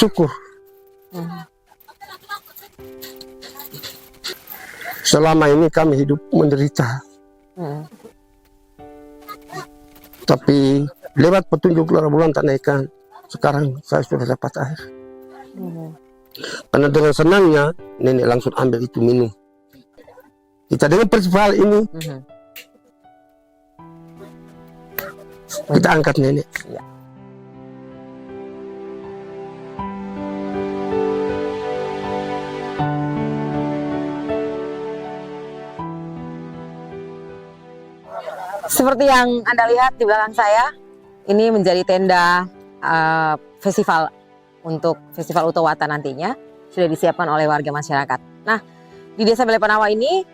bersyukur. Selama ini kami hidup menderita. Tapi lewat petunjuk Lara Bulan Tanah Ikan, sekarang saya sudah dapat air. Karena dengan senangnya nenek langsung ambil itu minum. Kita dengan festival ini, kita angkat nenek. Seperti yang Anda lihat di belakang saya, ini menjadi tenda festival untuk Festival Utowata nantinya sudah disiapkan oleh warga masyarakat. Nah, di Desa Belepanawa ini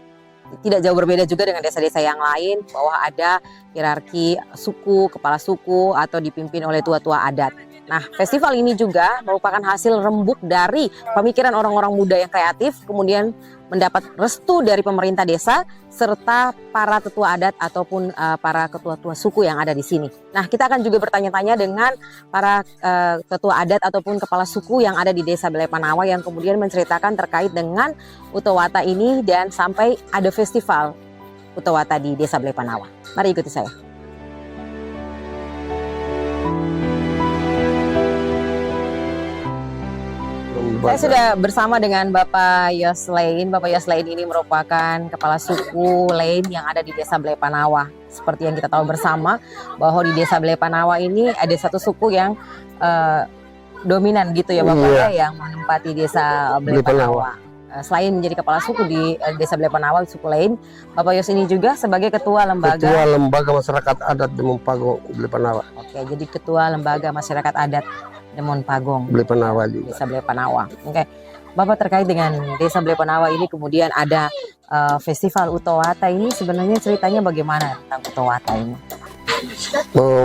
tidak jauh berbeda juga dengan desa-desa yang lain, bahwa ada hierarki suku, kepala suku, atau dipimpin oleh tua-tua adat. Nah, festival ini juga merupakan hasil rembuk dari pemikiran orang-orang muda yang kreatif, kemudian mendapat restu dari pemerintah desa, serta para tetua adat ataupun para ketua-tua suku yang ada di sini. Nah, kita akan juga bertanya-tanya dengan para ketua adat ataupun kepala suku yang ada di Desa Belepanawa yang kemudian menceritakan terkait dengan Utowata ini dan sampai ada festival Utowata di Desa Belepanawa. Mari ikuti saya. Saya sudah bersama dengan Bapak Yoslein. Bapak Yoslein ini merupakan kepala suku lain yang ada di Desa Belepanawa. Seperti yang kita tahu bersama bahwa di Desa Belepanawa ini ada satu suku yang dominan gitu ya Bapak ya, yang menempati Desa Belepanawa. Selain menjadi kepala suku di Desa Belepanawa, suku lain, Bapak Yos ini juga sebagai ketua lembaga masyarakat adat Demon Pagong Belepanawa. Oke, jadi ketua lembaga masyarakat adat Demon Pagong Belepanawa juga. Desa Belepanawa. Oke, Bapak terkait dengan Desa Belepanawa ini kemudian ada festival Utowata ini, sebenarnya ceritanya bagaimana tentang Utowata ini?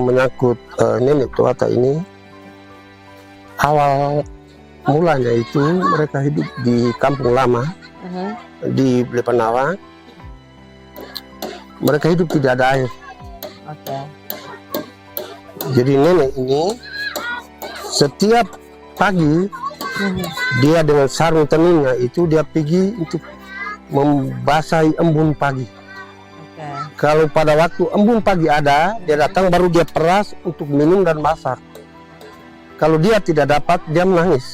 Menyangkut nenek Utowata ini, awal mulanya itu mereka hidup di kampung lama di Belepanawa. Mereka hidup tidak ada air. Jadi nenek ini setiap pagi dia dengan sarung tenunnya itu dia pergi untuk membasahi embun pagi. Kalau pada waktu embun pagi ada, dia datang baru dia peras untuk minum dan masak. Kalau dia tidak dapat, dia menangis.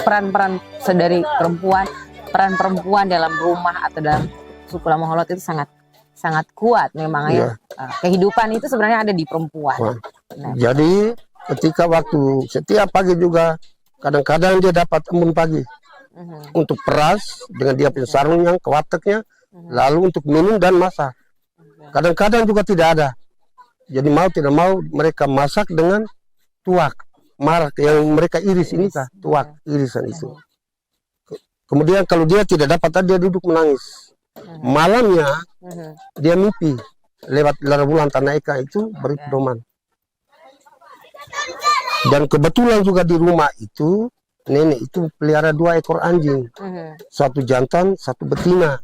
Peran-peran dari perempuan, peran perempuan dalam rumah atau dalam suku Lama Holot itu sangat kuat memang ya. Kehidupan itu sebenarnya ada di perempuan. Jadi ketika waktu setiap pagi juga kadang-kadang dia dapat embun pagi untuk peras dengan dia punya sarungnya, kewateknya, lalu untuk minum dan masak. Kadang-kadang juga tidak ada. Jadi mau tidak mau mereka masak dengan tuak, marak yang mereka iris ini kah, tuak irisan itu. Kemudian kalau dia tidak dapat, dia duduk menangis. Malamnya dia mimpi lewat Lara Bulan Tanah Ikan itu berpedoman. Dan kebetulan juga di rumah itu nenek itu pelihara 2 ekor anjing, satu jantan, satu betina.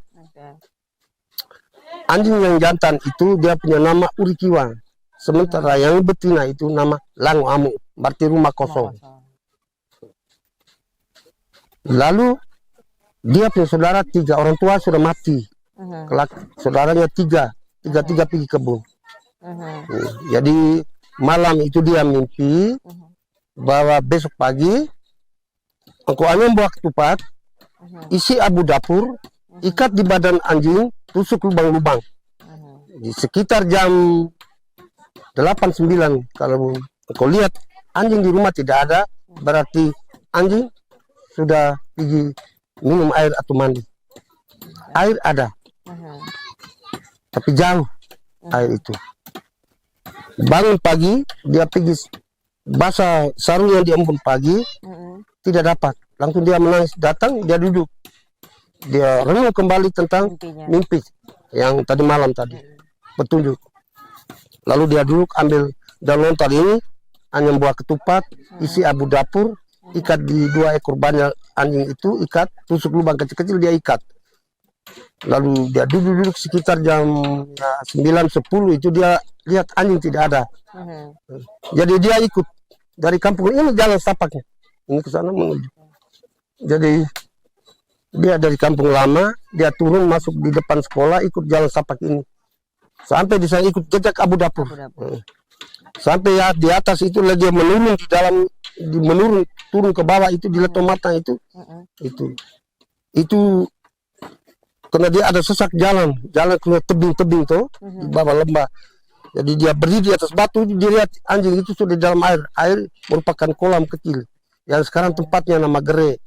Anjing yang jantan itu dia punya nama Urikiwang, sementara yang betina itu nama Lango Amu, berarti rumah kosong. Lalu dia punya saudara 3, orang tua sudah mati. Saudaranya 3 pergi kebun. Jadi malam itu dia mimpi bahwa besok pagi engkau bawa ketupat, isi abu dapur, ikat di badan anjing, tusuk lubang-lubang. Di sekitar jam 8-9 kalau engkau lihat anjing di rumah tidak ada, berarti anjing sudah pergi minum air atau mandi. Air ada, tapi jauh air itu. Bangun pagi, dia pergi basah sarung yang di embun pagi, tidak dapat. Langsung dia menangis, datang, dia duduk. Dia renung kembali tentang mimpi yang tadi malam tadi, petunjuk. Lalu dia duduk, ambil daun lontar ini, hanya buah ketupat, isi abu dapur, ikat di 2 ekor banyak anjing itu, ikat, tusuk lubang kecil-kecil, dia ikat. Lalu dia duduk-duduk sekitar jam 9-10 itu dia lihat anjing tidak ada. Jadi dia ikut dari kampung ini jalan tapaknya. Ini ke sana menuju. Jadi dia dari kampung lama, dia turun masuk di depan sekolah ikut jalan tapak ini. Sampai di sana ikut jejak Abu Dapur. Sampai ya, di atas itu dia menurun di dalam menurun turun ke bawah itu di Leto Matang itu. Itu karena dia ada sesak jalan ke tebing-tebing tuh di bawah lembah. Jadi dia berdiri di atas batu, dia lihat anjing itu sudah di dalam air. Air merupakan kolam kecil yang sekarang tempatnya nama Gere.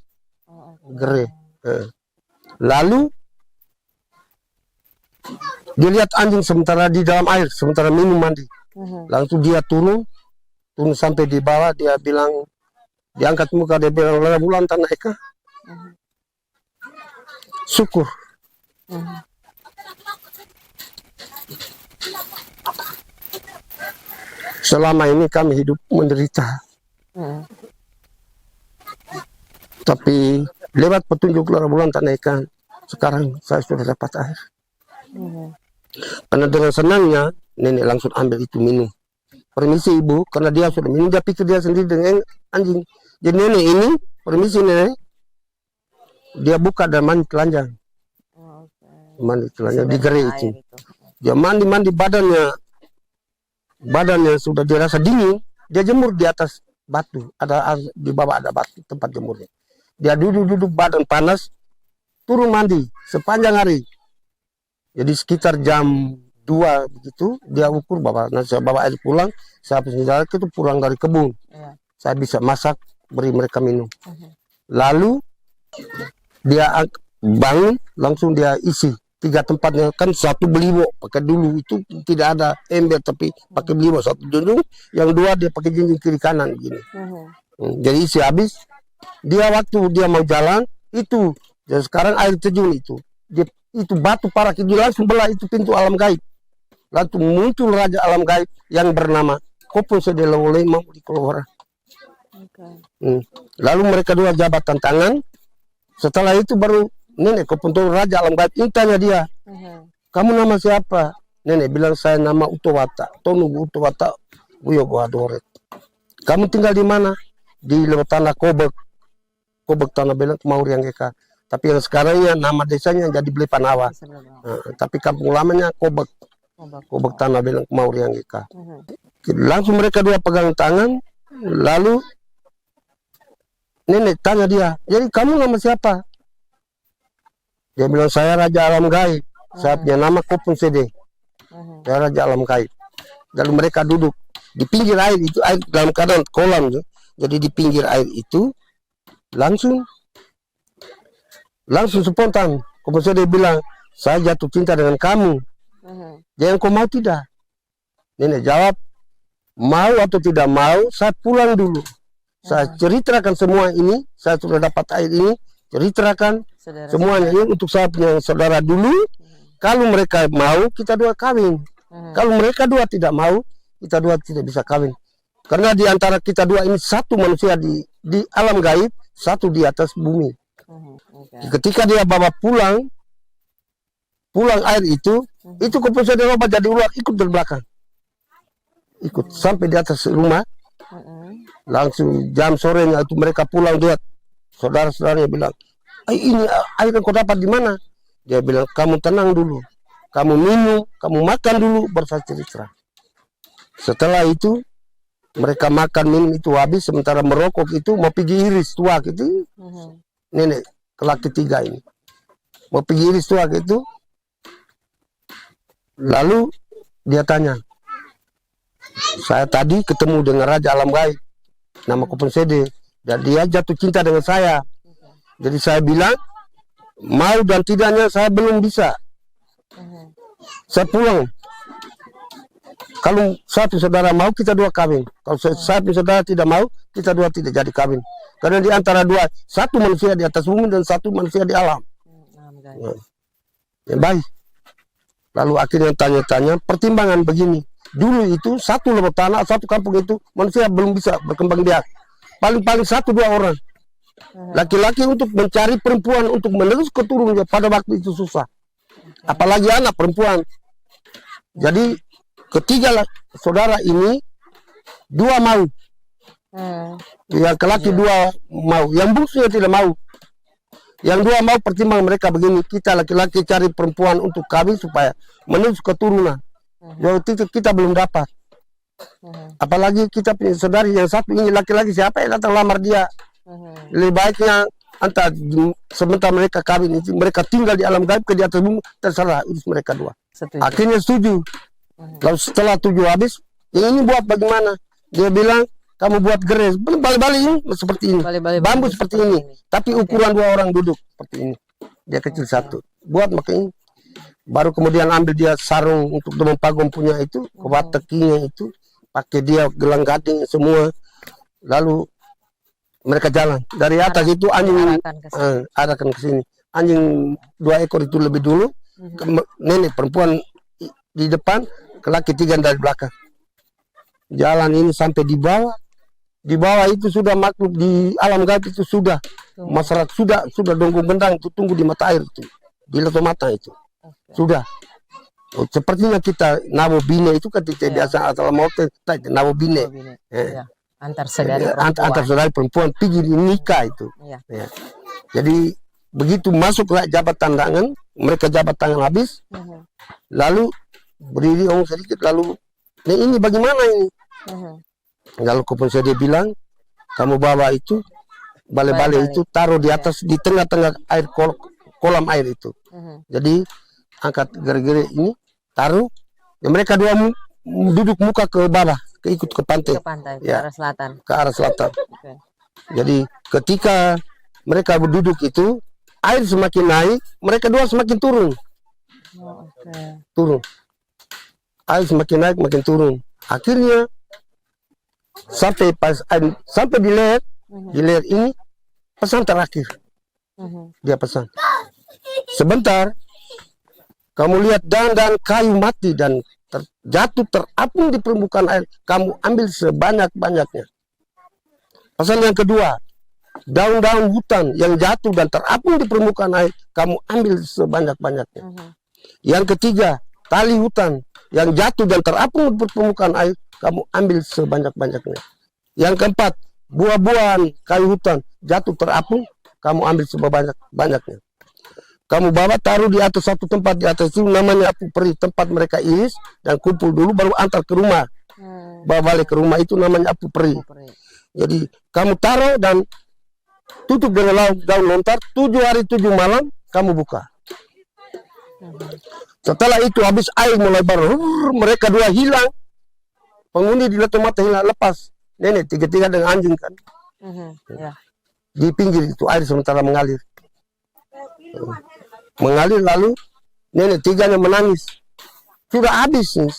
Lalu dia lihat anjing sementara di dalam air, sementara minum mandi. Langsung dia turun sampai di bawah, dia bilang, diangkat muka, dia bilang, "Lara Bulan Tanah Eka, syukur." Selama ini kami hidup menderita. Tapi lewat petunjuk Lara Bulan Tanah Eka, sekarang saya sudah dapat air. Karena dengan senangnya, nenek langsung ambil itu minum. "Permisi ibu," karena dia sudah minum, dia pikir dia sendiri dengan anjing. Jadi nenek ini, "Permisi nenek," dia buka dan mandi telanjang. Mandi telanjang di Gere itu. Dia mandi badannya sudah dirasa dingin, dia jemur di atas batu, di bawah ada batu tempat jemurnya. Dia duduk badan panas, turun mandi sepanjang hari. Jadi sekitar jam 2 begitu dia ukur bawa, saya bawa air pulang, saya habis itu pulang dari kebun. Saya bisa masak, beri mereka minum. Lalu dia bangun, langsung dia isi 3 tempatnya, kan satu beliwo pakai dulu itu tidak ada ember tapi pakai beliwo satu dulu, yang 2 dia pakai jinjing kiri kanan gini. Jadi isi habis, dia waktu dia mau jalan itu, dan sekarang air terjun itu, itu batu parak itu langsung belah itu pintu alam gaib. Lalu muncul raja alam gaib yang bernama Kopon Sede Lawole mau dikeluar. Lalu mereka 2 jabatan tangan. Setelah itu baru nenek Kopon raja alam gaib ini tanya dia, "Kamu nama siapa?" Nenek bilang, "Saya nama Utowata, Tonugu Utowata Uyogo Adoret." "Kamu tinggal di mana?" "Di lewat tanah Kobek Tanah Beleng Kemauri yang Eka." Tapi yang sekarang ya nama desanya jadi Blepanawa. Tapi kampung lamanya Kobek Tanah Beleng Kemauri yang Eka. Langsung mereka 2 pegang tangan. Lalu nenek tanya dia, "Jadi kamu nama siapa?" Dia bilang, "Saya Raja Alam Gaib. Saya punya nama Kopon Sede. Saya Raja Alam Gaib." Lalu mereka duduk di pinggir air itu, air dalam keadaan kolam. Jadi di pinggir air itu langsung spontan Kopon Sede bilang, "Saya jatuh cinta dengan kamu. Jangan kau mau tidak?" Nenek jawab, "Mau atau tidak mau, saya pulang dulu. Saya ceritakan semua ini, saya sudah dapat air ini, ceritakan semuanya ini untuk saya punya saudara dulu. Kalau mereka mau, kita 2 kawin. Kalau mereka 2 tidak mau, kita 2 tidak bisa kawin. Karena di antara kita 2 ini satu manusia di alam gaib, satu di atas bumi." Ketika dia bawa pulang air itu Kopon Sede Roba jadi ular ikut dari belakang. Ikut sampai di atas rumah. Langsung jam sorenya itu mereka pulang, lihat saudara-saudaranya bilang, "Ini air yang kau dapat di mana?" Dia bilang, "Kamu tenang dulu, kamu minum, kamu makan dulu, baru saya cerita." Setelah itu mereka makan minum itu habis, sementara merokok itu mau pergi iris tuak itu. Nenek kelak ketiga ini mau pergi iris tuak itu. Lalu dia tanya, "Saya tadi ketemu dengan Raja Alam Gaib nama Kopon Sede, dan dia jatuh cinta dengan saya. Jadi saya bilang, mau dan tidaknya saya belum bisa. Saya pulang. Kalau satu saudara mau, kita 2 kawin. Kalau satu saudara tidak mau, kita 2 tidak jadi kawin. Karena di antara 2, satu manusia di atas bumi dan satu manusia di alam." Ya, baik. Lalu akhirnya tanya-tanya, pertimbangan begini. Dulu itu satu lembah tanah, satu kampung itu manusia belum bisa berkembang biak. Paling-paling 1-2 orang. Laki-laki untuk mencari perempuan untuk menerus keturunannya pada waktu itu susah. Apalagi anak perempuan. Jadi ketiga saudara ini dua mau. Yang laki dua mau. Yang bungsunya tidak mau. Yang dua mau pertimbang mereka begini. Kita laki-laki cari perempuan untuk kawin supaya menerus keturunan. Jadi kita belum dapat. Apalagi kita punya saudari yang satu ini laki-laki, siapa yang datang lamar dia? Lebih baiknya antara sebentar mereka kawin itu, mereka tinggal di alam gaib ke di atas bumi, terserah urus mereka dua. Akhirnya setuju. Lalu setelah setuju habis, yang ini buat bagaimana? Dia bilang, kamu buat geres, balik-balik ini seperti ini, bambu seperti ini, tapi ukuran dua orang duduk seperti ini. Dia kecil satu, buat makanya ini. Baru kemudian ambil dia sarung untuk demam pagong punya itu, kebat tekinya itu, pakai dia gelang gading semua, lalu mereka jalan dari atas itu anjing arahkan ke sini. Anjing 2 ekor itu lebih dulu, nenek perempuan di depan, laki 3 dari belakang. Jalan ini sampai di bawah. Di bawah itu sudah makhluk di alam gaib itu sudah masyarakat sudah donggung gendang itu tunggu di mata air itu, di leto mata itu. Sudah. Oh, sepertinya kita nabo bine itu kan tidak biasa asal mau nabo bine. Antar saudari perempuan. Antar saudari perempuan pergi nikah itu. Ya. Jadi begitu masuk ke jabat tangan, mereka jabat tangan habis, lalu berdiri orang sedikit, lalu ini bagaimana ini? Lalu kemudian dia bilang, kamu bawa itu bale-bale itu taruh di atas di tengah-tengah air kolam air itu. Jadi angkat gara-gara ini taruh, ya mereka dua duduk muka ke bawah, ikut ke pantai. Ke arah selatan. Ke arah selatan. Jadi ketika mereka berduduk itu, air semakin naik, mereka dua semakin turun. Turun. Air semakin naik, makin turun. Akhirnya sampai di leher ini pesan terakhir. Dia pesan, sebentar, kamu lihat dan kayu mati dan jatuh terapung di permukaan air, kamu ambil sebanyak-banyaknya. Pesan yang kedua, daun-daun hutan yang jatuh dan terapung di permukaan air, kamu ambil sebanyak-banyaknya. Yang ketiga, tali hutan yang jatuh dan terapung di permukaan air, kamu ambil sebanyak-banyaknya. Yang keempat, buah-buahan kayu hutan jatuh terapung, kamu ambil sebanyak-banyaknya. Kamu bawa taruh di atas satu tempat, di atas itu namanya apu peri, tempat mereka iris dan kumpul dulu baru antar ke rumah. Bawa balik ke rumah itu namanya apu peri. Jadi kamu taruh dan tutup dengan daun lontar, 7 hari 7 malam kamu buka. Setelah itu habis air mulai baru, mereka dua hilang. Penghuni di leto mata hilang, lepas. Nenek tiga-tiga dengan anjing kan. Di pinggir itu air sementara mengalir. Mengalir lalu nenek tiganya menangis. Sudah habis nih.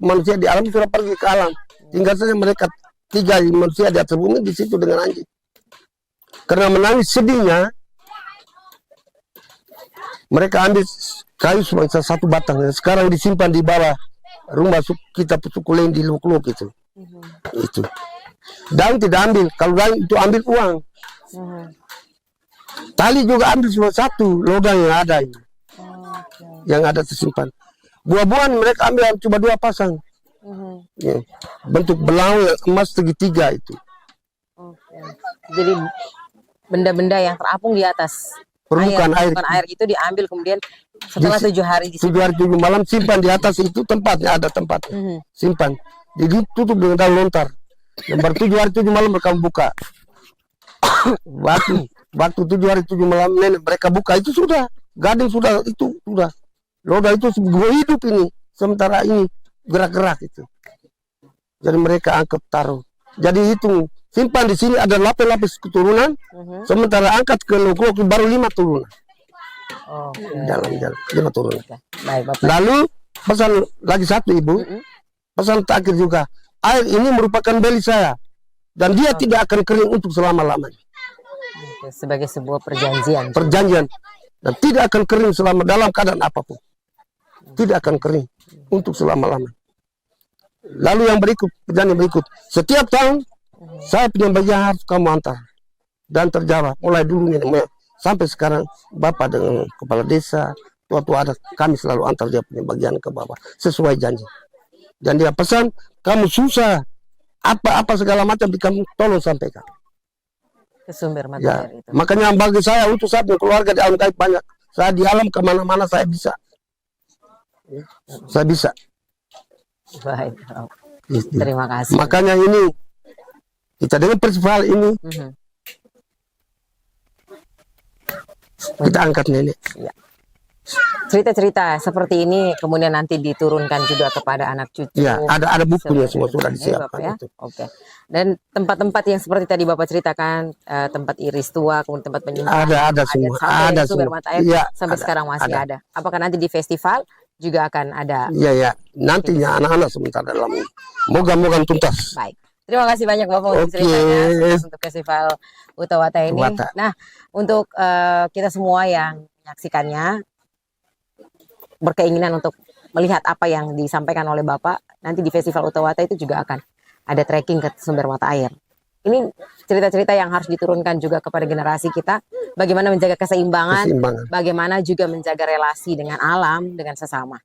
Manusia di alam sudah pergi ke alam. Tinggal saja mereka 3 manusia di atas bumi di situ dengan anjing. Karena menangis sedihnya, mereka ambil kayu sebangsa 1 batang. Sekarang disimpan di bawah rumah kita suku lain di Luk-Luk itu. Itu. Daun tidak ambil. Kalau daun itu ambil uang. Tali juga ambil cuma 1 logam yang ada ini. Yang ada tersimpan. Buah-buahan mereka ambil cuma 2 pasang. Ya. Bentuk belang emas segitiga itu. Jadi benda-benda yang terapung di atas permukaan air itu diambil kemudian setelah 7 hari 7 hari 7 malam simpan di atas itu tempatnya, ada tempat. Simpan. Jadi tutup dengan daun lontar. Nomor 7 hari 7 malam mereka buka. Waktu 7 hari 7 malam nenek mereka buka itu sudah gading sudah loda itu hidup ini, sementara ini gerak-gerak itu. Jadi mereka angkat taruh. Jadi hitung simpan di sini ada 8 lapis keturunan, sementara angkat ke Luk-Luk baru 5 turunan. Jalan 5 turunan. Lalu pesan lagi 1 ibu, pesan terakhir juga, air ini merupakan beli saya dan dia tidak akan kering untuk selama-lamanya. Sebagai sebuah perjanjian. Perjanjian dan tidak akan kering selama dalam keadaan apapun. Tidak akan kering untuk selama-lamanya. Lalu yang berikut, perjanjian berikut, setiap tahun saya punya bagian harus kamu antar dan terjawab. Mulai dulu sampai sekarang Bapak dengan kepala desa, tua-tua adat, kami selalu antar dia punya bagian ke bawah sesuai janji. Dan dia pesan, kamu susah apa-apa segala macam kamu tolong sampaikan ke sumber mata ya. air itu. Makanya bagi saya untuk saya punya keluarga di alam gaib banyak. Saya di alam kemana-mana saya bisa. Saya bisa. Baik. Gitu. Terima kasih. Makanya ini kita dengan festival ini kita angkat nenek. Ya. Cerita-cerita seperti ini kemudian nanti diturunkan juga kepada anak cucu. Ya, ada bukunya semua sudah Bapak, disiapkan ya. itu. Oke. Dan tempat-tempat yang seperti tadi Bapak ceritakan, tempat iris tua, kemudian tempat penyimpanan, Ada semua, sampai ada sumber semua. mata air Ya, sampai sekarang masih ada. Apakah nanti di festival juga akan ada? Iya ya, nantinya anak-anak sebentar dalam ini. Moga-moga tuntas. Baik. Terima kasih banyak Bapak untuk Oke. ceritanya sukses untuk festival Utawata ini. Utawata. Nah, untuk kita semua yang menyaksikannya berkeinginan untuk melihat apa yang disampaikan oleh Bapak, nanti di festival Utawata itu juga akan ada trekking ke sumber mata air. Ini cerita-cerita yang harus diturunkan juga kepada generasi kita, bagaimana menjaga keseimbangan, bagaimana juga menjaga relasi dengan alam, dengan sesama.